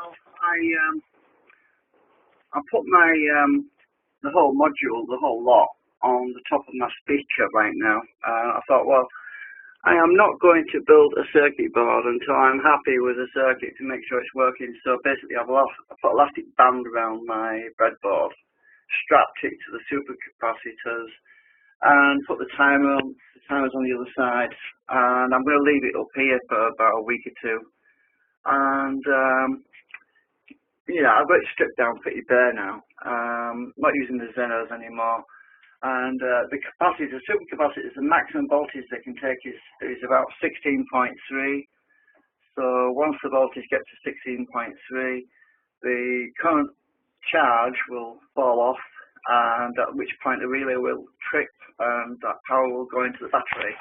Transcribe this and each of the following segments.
Well, I put my the whole module, the whole lot, on the top of my speaker right now. I thought, well, I am not going to build a circuit board until I'm happy with the circuit to make sure it's working. So basically, I put elastic band around my breadboard, strapped it to the supercapacitors, and put the timers on the other side. And I'm going to leave it up here for about a week or two. And yeah, I've got it stripped down pretty bare now. Not using the Zenos anymore. And the capacity, the supercapacitors, the maximum voltage they can take is about 16.3. So once the voltage gets to 16.3, the current charge will fall off, and at which point the relay will trip, and that power will go into the battery.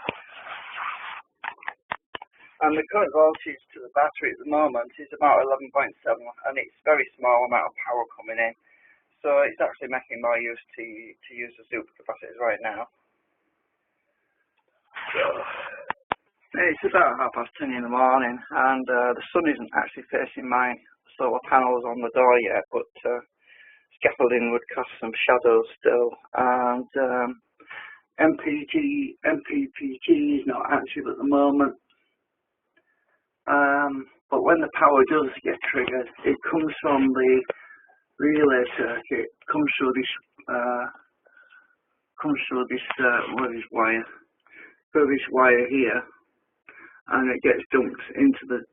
And the current voltage to the battery at the moment is about 11.7, and it's very small amount of power coming in. So it's actually making more use to use the supercapacitors right now. So it's about 10:30 in the morning, and the sun isn't actually facing my solar panels on the door yet, but scaffolding would cast some shadows still. And MPPT is not active at the moment. But when the power does get triggered, it comes from the relay circuit, comes through this wire here, and it gets dumped into the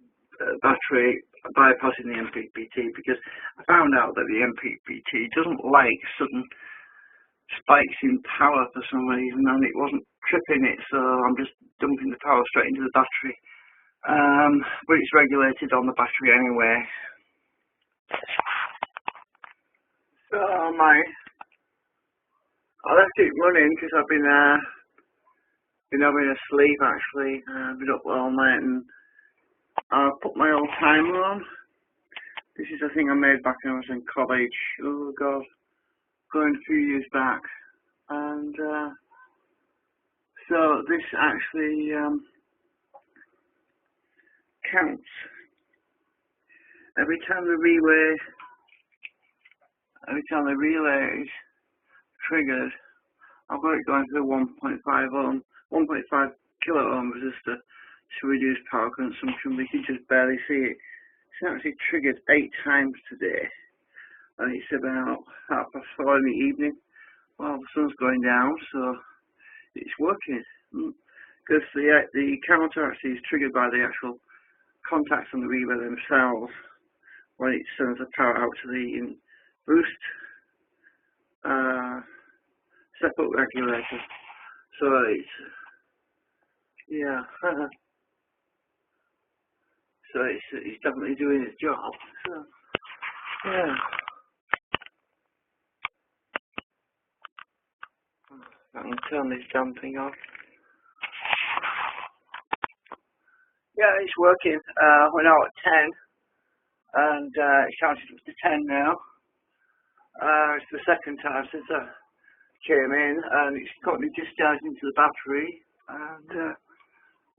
battery, bypassing the MPPT, because I found out that the MPPT doesn't like sudden spikes in power for some reason, and it wasn't tripping it, so I'm just dumping the power straight into the battery. But it's regulated on the battery anyway. So I left it running because I've been having a sleep actually. I've been up all night, and I put my old timer on. This is a thing I made back when I was in college. Oh God, going a few years back. And so this actually counts every time the relay is triggered. I've got it going through 1.5 kilo ohm resistor to reduce power consumption. We can just barely see it. It's actually triggered 8 times today, and it's about 4:30 in the evening. Well, the sun's going down, so it's working. Because the counter actually is triggered by the actual contacts on the relay themselves when it sends the power out to the boost step-up regulator. So it's so it's definitely doing its job. So yeah. I can turn this damn thing off. Yeah, it's working. We're now at 10, and it's counted up to 10 now. It's the second time since I came in, and it's currently discharging into the battery, and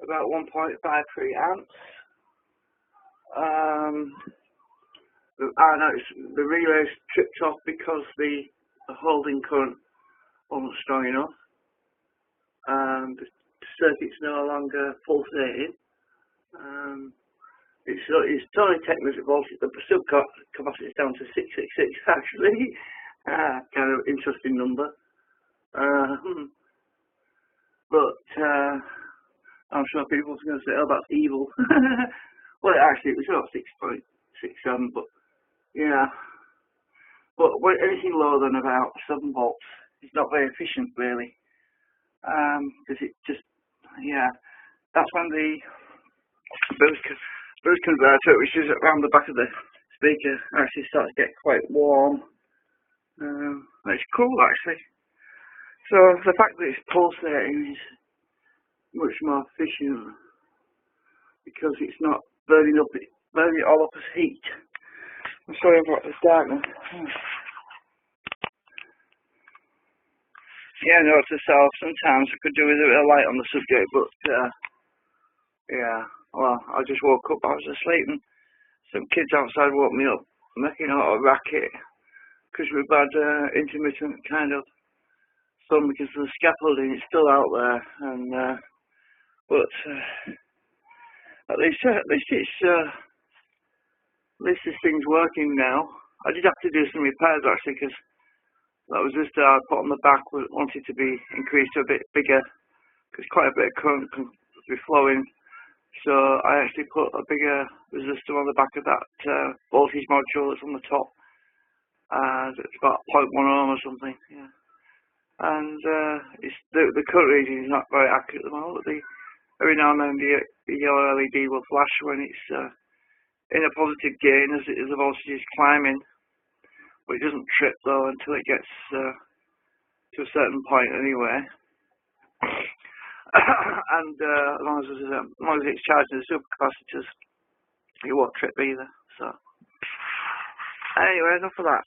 about 1.53 amps. I noticed the relay's tripped off because the holding current wasn't strong enough, and the circuit's no longer pulsating. It's totally technical voltage. The supercapacitor is down to 666 actually. Kind of interesting number. But I'm sure people are going to say, "Oh, that's evil." Well, actually, it was about 6.67, but yeah. But anything lower than about 7 volts is not very efficient, really, because it just, that's when the boost converter, which is around the back of the speaker, actually starts to get quite warm. It's cool actually. So the fact that it's pulsating is much more efficient because it's not burning it all up as heat. I'm sorry about this darkness. Yeah, note to self, sometimes I could do with a bit of light on the subject, but yeah, well, I just woke up, I was asleep, and some kids outside woke me up, making a lot of racket, because we've had intermittent kind of sun because the scaffolding is still out there, and but at least this thing's working now. I did have to do some repairs actually, because that was just I put on the back, wanted to be increased a bit bigger, because quite a bit of current can be flowing. So I actually put a bigger resistor on the back of that voltage module that's on the top. It's about 0.1 ohm or something. Yeah. And it's the current reading is not very accurate at the moment. Every now and then the yellow LED will flash when it's in a positive gain as the voltage is climbing, but it doesn't trip though until it gets to a certain point anyway. And as long as it's charging the supercapacitors, it won't trip either. So anyway, enough of that.